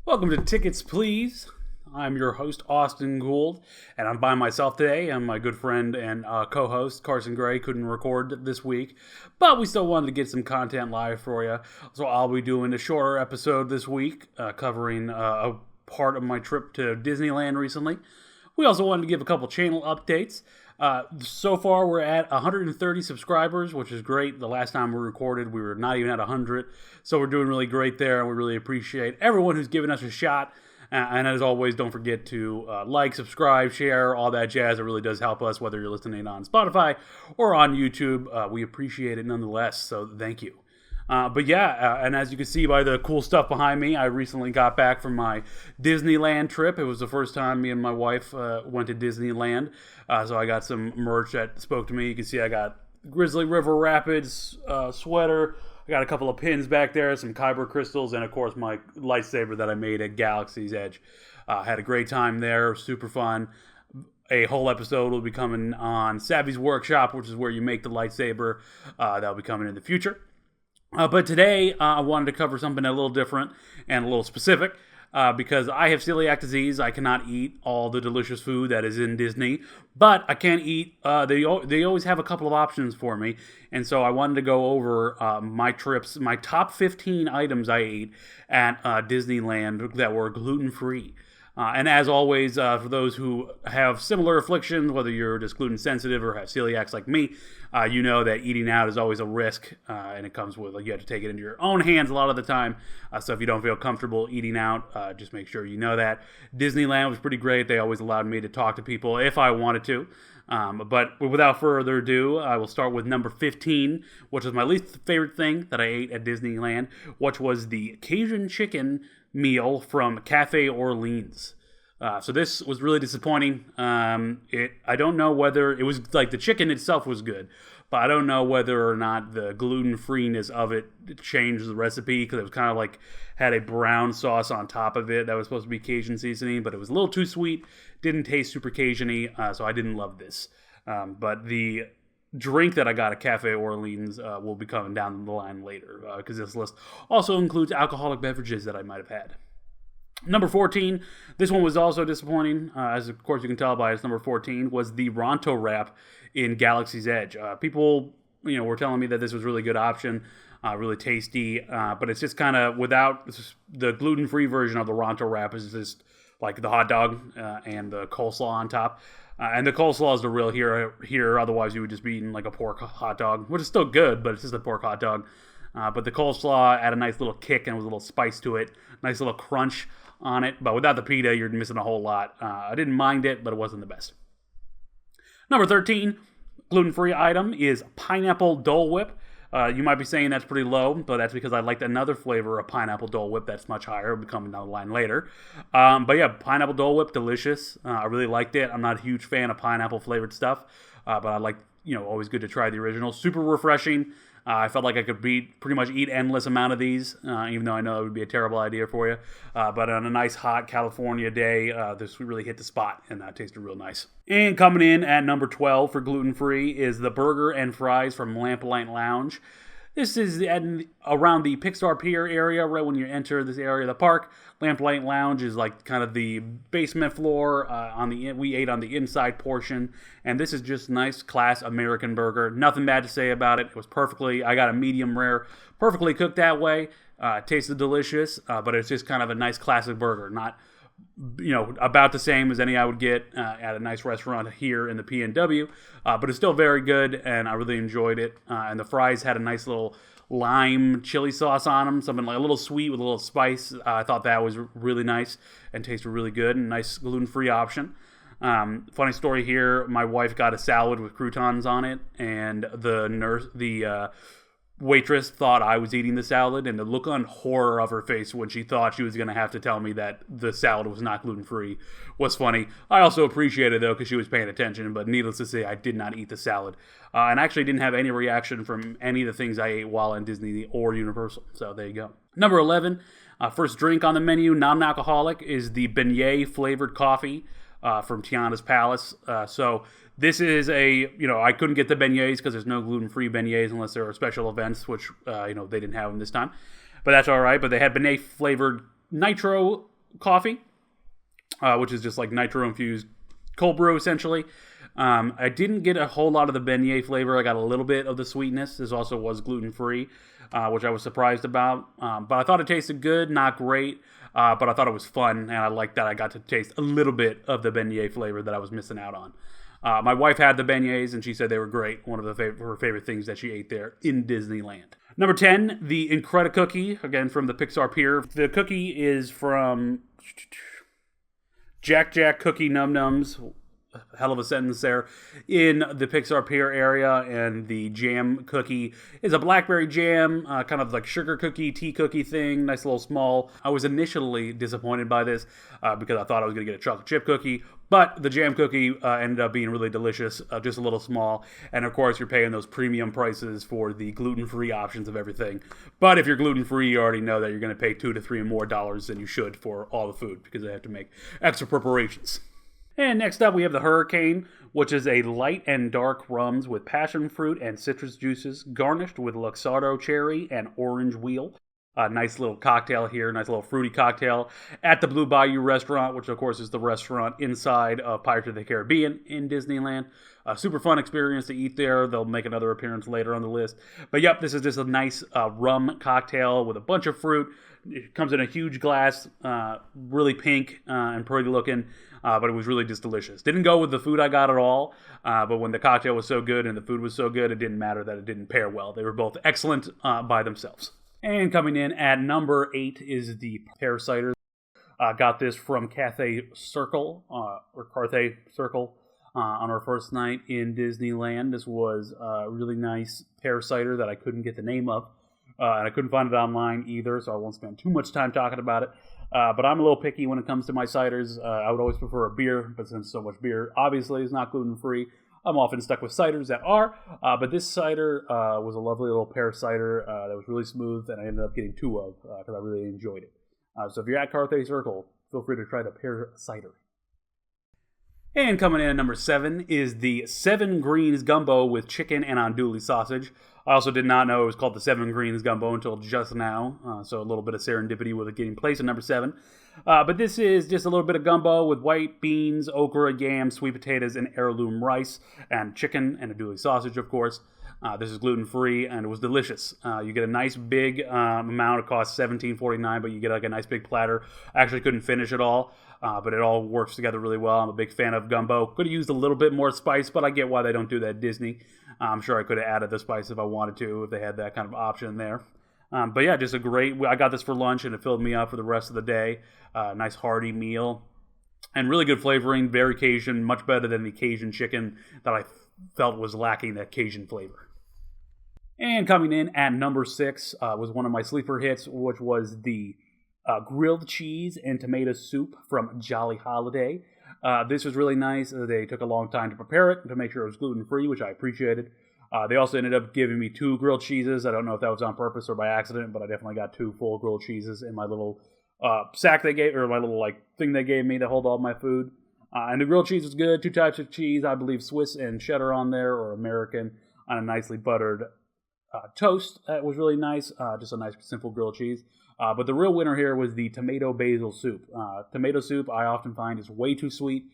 Welcome to Tickets Please. I'm your host, Austin Gould, and I'm by myself today. And my good friend and co-host, Carson Gray, couldn't record this week, but we still wanted to get some content live for you. So I'll be doing a shorter episode this week, covering a part of my trip to Disneyland recently. We also wanted to give a couple channel updates. So far, we're at 130 subscribers, which is great. The last time we recorded, we were not even at 100. So we're doing really great there, and we really appreciate everyone who's given us a shot. And as always, don't forget to like, subscribe, share, all that jazz. It really does help us, whether you're listening on Spotify or on YouTube. We appreciate it nonetheless, so thank you. And as you can see by the cool stuff behind me, I recently got back from my Disneyland trip. It was the first time me and my wife went to Disneyland, so I got some merch that spoke to me. You can see I got Grizzly River Rapids sweater. I got a couple of pins back there, some Kyber crystals, and of course my lightsaber that I made at Galaxy's Edge. Had a great time there, super fun. A whole episode will be coming on Savvy's Workshop, which is where you make the lightsaber. That'll be coming in the future. But today, I wanted to cover something a little different and a little specific because I have celiac disease. I cannot eat all the delicious food that is in Disney, but I can eat. They always have a couple of options for me, and so I wanted to go over my trips, my top 15 items I ate at Disneyland that were gluten-free. And as always, for those who have similar afflictions, whether you're just gluten sensitive or have celiacs like me, you know that eating out is always a risk, and it comes with, you have to take it into your own hands a lot of the time. So if you don't feel comfortable eating out, just make sure you know that. Disneyland was pretty great. They always allowed me to talk to people if I wanted to. But without further ado, I will start with number 15, which is my least favorite thing that I ate at Disneyland, which was the Cajun chicken meal from Cafe Orleans. So this was really disappointing. I don't know whether it was like the chicken itself was good, but I don't know whether or not the gluten-freeness of it changed the recipe, because it was kind of like had a brown sauce on top of it that was supposed to be Cajun seasoning, but it was a little too sweet, didn't taste super Cajun-y, so I didn't love this. But the drink that I got at Cafe Orleans will be coming down the line later, because this list also includes alcoholic beverages that I might have had. Number 14, this one was also disappointing, as of course you can tell by its number 14, was the Ronto wrap in Galaxy's Edge. People, were telling me that this was a really good option, really tasty, but it's just kind of without the gluten-free version of the Ronto wrap is just like the hot dog and the coleslaw on top. And the coleslaw is the real hero here. Otherwise, you would just be eating like a pork hot dog, which is still good, but it's just a pork hot dog. But the coleslaw had a nice little kick and was a little spice to it, nice little crunch on it. But without the pita, you're missing a whole lot. I didn't mind it, but it wasn't the best. Number 13, gluten-free item is pineapple Dole Whip. You might be saying that's pretty low, but that's because I liked another flavor of pineapple Dole Whip that's much higher. It'll be coming down the line later. But yeah, pineapple Dole Whip, delicious. I really liked it. I'm not a huge fan of pineapple flavored stuff, but I like, always good to try the original. Super refreshing. I felt like I could pretty much eat endless amount of these, even though I know it would be a terrible idea for you. But on a nice hot California day, this really hit the spot, and that tasted real nice. And coming in at number 12 for gluten-free is the burger and fries from Lamplight Lounge. This is around the Pixar Pier area, right when you enter this area of the park. Lamplight Lounge is like kind of the basement floor. We ate on the inside portion, and this is just nice class American burger. Nothing bad to say about it. It was I got a medium rare, perfectly cooked that way. Tasted delicious, but it's just kind of a nice classic burger, not about the same as any I would get at a nice restaurant here in the PNW, but it's still very good, and I really enjoyed it. And the fries had a nice little lime chili sauce on them, something like a little sweet with a little spice. I thought that was really nice and tasted really good, and nice gluten-free option. Funny story here, my wife got a salad with croutons on it, and the waitress thought I was eating the salad, and the look on horror of her face when she thought she was going to have to tell me that the salad was not gluten-free was funny. I also appreciate it, though, because she was paying attention, but needless to say, I did not eat the salad. And actually didn't have any reaction from any of the things I ate while in Disney or Universal. So there you go. Number 11, first drink on the menu, non-alcoholic, is the beignet flavored coffee from Tiana's Palace. So this is I couldn't get the beignets because there's no gluten-free beignets unless there are special events, which, they didn't have them this time. But that's all right. But they had beignet flavored nitro coffee, which is just like nitro-infused cold brew, essentially. I didn't get a whole lot of the beignet flavor. I got a little bit of the sweetness. This also was gluten-free, which I was surprised about. But I thought it tasted good, not great, but I thought it was fun, and I liked that I got to taste a little bit of the beignet flavor that I was missing out on. My wife had the beignets, and she said they were great. One of her favorite things that she ate there in Disneyland. Number 10, the Incredi-Cookie, again from the Pixar Pier. The cookie is from Jack Jack Cookie Num Nums. Hell of a sentence there, in the Pixar Pier area, and the jam cookie is a blackberry jam, kind of like sugar cookie, tea cookie thing, nice little small. I was initially disappointed by this because I thought I was going to get a chocolate chip cookie, but the jam cookie ended up being really delicious, just a little small, and of course you're paying those premium prices for the gluten-free options of everything. But if you're gluten-free, you already know that you're going to pay $2 to $3 more than you should for all the food because they have to make extra preparations. And next up, we have the Hurricane, which is a light and dark rums with passion fruit and citrus juices, garnished with Luxardo cherry and orange wheel. A nice little cocktail here, nice little fruity cocktail at the Blue Bayou restaurant, which of course is the restaurant inside of Pirates of the Caribbean in Disneyland. A super fun experience to eat there. They'll make another appearance later on the list. But yep, this is just a nice rum cocktail with a bunch of fruit. It comes in a huge glass, really pink and pretty looking. But it was really just delicious. Didn't go with the food I got at all, but when the cocktail was so good and the food was so good, it didn't matter that it didn't pair well. They were both excellent by themselves. And coming in at number 8 is the pear cider. Got this from Cathay Circle, or Carthay Circle, on our first night in Disneyland. This was a really nice pear cider that I couldn't get the name of, and I couldn't find it online either, so I won't spend too much time talking about it. But I'm a little picky when it comes to my ciders. I would always prefer a beer, but since so much beer obviously is not gluten-free, I'm often stuck with ciders that are. But this cider was a lovely little pear cider that was really smooth, and I ended up getting 2 of because I really enjoyed it. So if you're at Carthay Circle, feel free to try the pear cider. And coming in at number 7 is the 7 Greens Gumbo with chicken and andouille sausage. I also did not know it was called the 7 Greens Gumbo until just now, so a little bit of serendipity with it getting placed at number 7. But this is just a little bit of gumbo with white beans, okra, yam, sweet potatoes, and heirloom rice, and chicken and andouille sausage, of course. This is gluten-free, and it was delicious. You get a nice big amount. It costs $17.49, but you get like a nice big platter. I actually couldn't finish it all, but it all works together really well. I'm a big fan of gumbo. Could have used a little bit more spice, but I get why they don't do that at Disney. I'm sure I could have added the spice if I wanted to, if they had that kind of option there. But yeah, just a great... I got this for lunch, and it filled me up for the rest of the day. Nice hearty meal. And really good flavoring, very Cajun, much better than the Cajun chicken that I felt was lacking that Cajun flavor. And coming in at number 6 was one of my sleeper hits, which was the grilled cheese and tomato soup from Jolly Holiday. This was really nice. They took a long time to prepare it to make sure it was gluten-free, which I appreciated. They also ended up giving me 2 grilled cheeses. I don't know if that was on purpose or by accident, but I definitely got 2 full grilled cheeses in my little sack they gave, or my little thing they gave me to hold all my food. And the grilled cheese was good. 2 types of cheese, I believe Swiss and cheddar on there, or American, on a nicely buttered toast. That was really nice. Just a nice simple grilled cheese. But the real winner here was the tomato basil soup. Tomato soup I often find is way too sweet.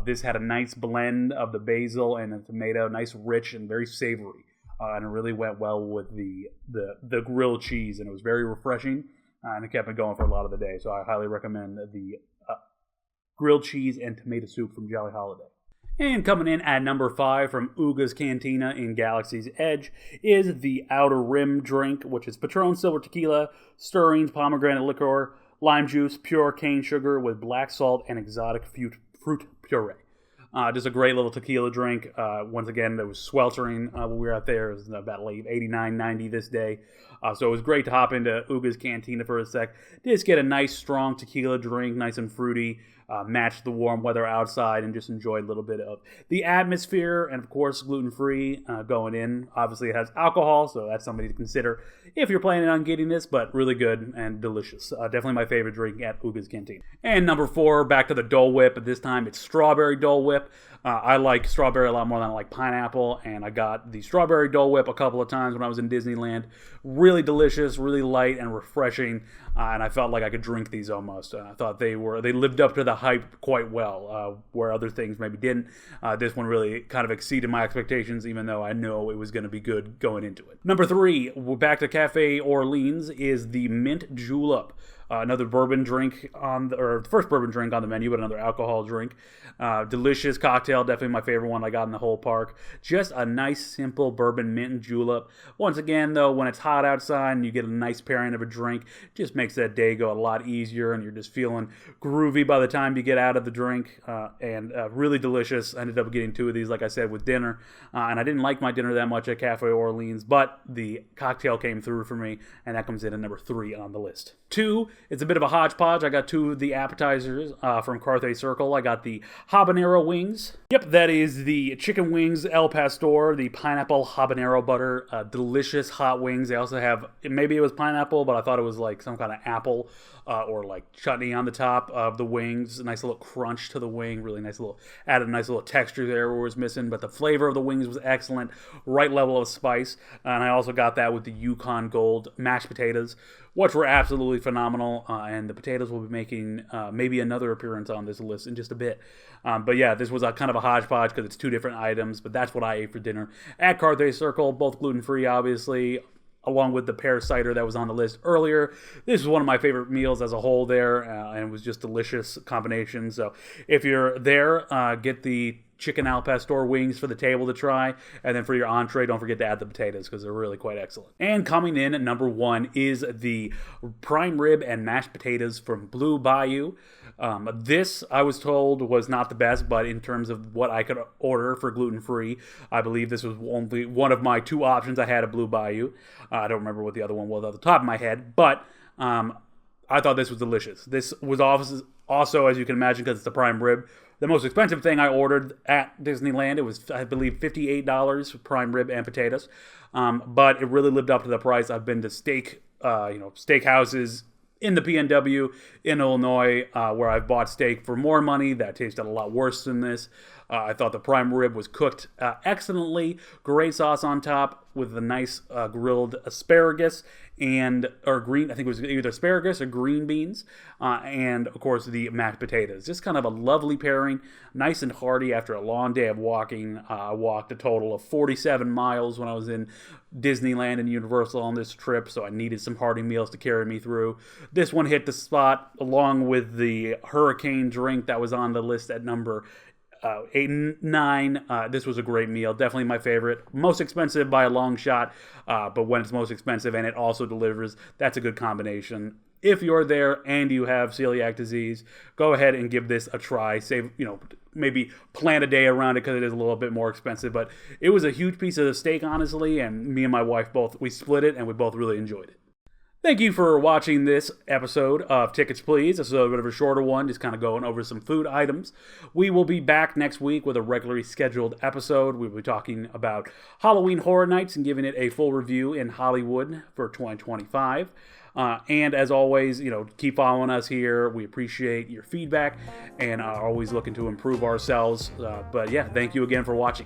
This had a nice blend of the basil and the tomato, nice rich and very savory. And it really went well with the grilled cheese, and it was very refreshing, and it kept me going for a lot of the day. So I highly recommend the grilled cheese and tomato soup from Jolly Holiday. And coming in at number 5 from Uga's Cantina in Galaxy's Edge is the Outer Rim drink, which is Patron Silver Tequila, stirrings, pomegranate liqueur, lime juice, pure cane sugar with black salt and exotic fruit puree. Just a great little tequila drink. Once again, it was sweltering when we were out there. It was about late 89, 90 this day. So it was great to hop into Uga's Cantina for a sec. Just get a nice, strong tequila drink, nice and fruity. Match the warm weather outside and just enjoy a little bit of the atmosphere, and of course gluten-free going in. Obviously it has alcohol, so that's something to consider if you're planning on getting this, but really good and delicious. Definitely my favorite drink at Uga's Canteen. And number 4, back to the Dole Whip, but this time it's strawberry Dole Whip. I like strawberry a lot more than I like pineapple, and I got the strawberry Dole Whip a couple of times when I was in Disneyland. Really delicious, really light and refreshing, and I felt like I could drink these almost. I thought they lived up to the hype quite well, where other things maybe didn't. This one really kind of exceeded my expectations, even though I know it was going to be good going into it. Number 3, we're back to Cafe Orleans, is the Mint Julep. Another bourbon drink or first bourbon drink on the menu, but another alcohol drink. Delicious cocktail, definitely my favorite one I got in the whole park. Just a nice, simple bourbon mint and julep. Once again, though, when it's hot outside and you get a nice pairing of a drink, just makes that day go a lot easier, and you're just feeling groovy by the time you get out of the drink. And really delicious. I ended up getting 2 of these, like I said, with dinner. And I didn't like my dinner that much at Cafe Orleans, but the cocktail came through for me, and that comes in at number 3 on the list. 2, it's a bit of a hodgepodge. I got 2 of the appetizers from Carthay Circle. I got the habanero wings. Yep, that is the chicken wings El Pastor, the pineapple habanero butter. Delicious hot wings. They also have, maybe it was pineapple, but I thought it was like some kind of apple or like chutney on the top of the wings. A nice little crunch to the wing. Really nice little, added a nice little texture there where it was missing, but the flavor of the wings was excellent. Right level of spice. And I also got that with the Yukon Gold mashed potatoes, which were absolutely phenomenal, and the potatoes will be making maybe another appearance on this list in just a bit. But yeah, this was a kind of a hodgepodge because it's 2 different items, but that's what I ate for dinner at Carthay Circle, both gluten-free, obviously, along with the pear cider that was on the list earlier. This is one of my favorite meals as a whole there, and it was just delicious combination. So if you're there, get the chicken al pastor wings for the table to try, and then for your entree, don't forget to add the potatoes because they're really quite excellent. And coming in at number 1 is the prime rib and mashed potatoes from Blue Bayou. This, I was told, was not the best, but in terms of what I could order for gluten-free, I believe this was only one of my 2 options I had at Blue Bayou. I don't remember what the other one was off the top of my head, but I thought this was delicious. This was also, as you can imagine, because it's the prime rib, the most expensive thing I ordered at Disneyland. It was, I believe, $58 for prime rib and potatoes, but it really lived up to the price. I've been to steakhouses in the PNW in Illinois, where I've bought steak for more money that tasted a lot worse than this. I thought the prime rib was cooked excellently. Great sauce on top with a nice grilled asparagus or green. I think it was either asparagus or green beans, and of course the mashed potatoes. Just kind of a lovely pairing, nice and hearty after a long day of walking. I walked a total of 47 miles when I was in Disneyland and Universal on this trip, so I needed some hearty meals to carry me through. This one hit the spot along with the hurricane drink that was on the list at number 8 and 9. This was a great meal. Definitely my favorite. Most expensive by a long shot, but when it's most expensive and it also delivers, that's a good combination. If you're there and you have celiac disease, go ahead and give this a try. Save, maybe plan a day around it because it is a little bit more expensive. But it was a huge piece of the steak, honestly, and me and my wife we split it and we both really enjoyed it. Thank you for watching this episode of Tickets Please. This is a bit of a shorter one, just kind of going over some food items. We will be back next week with a regularly scheduled episode. We'll be talking about Halloween Horror Nights and giving it a full review in Hollywood for 2025. And as always, keep following us here. We appreciate your feedback and are always looking to improve ourselves. But yeah, thank you again for watching.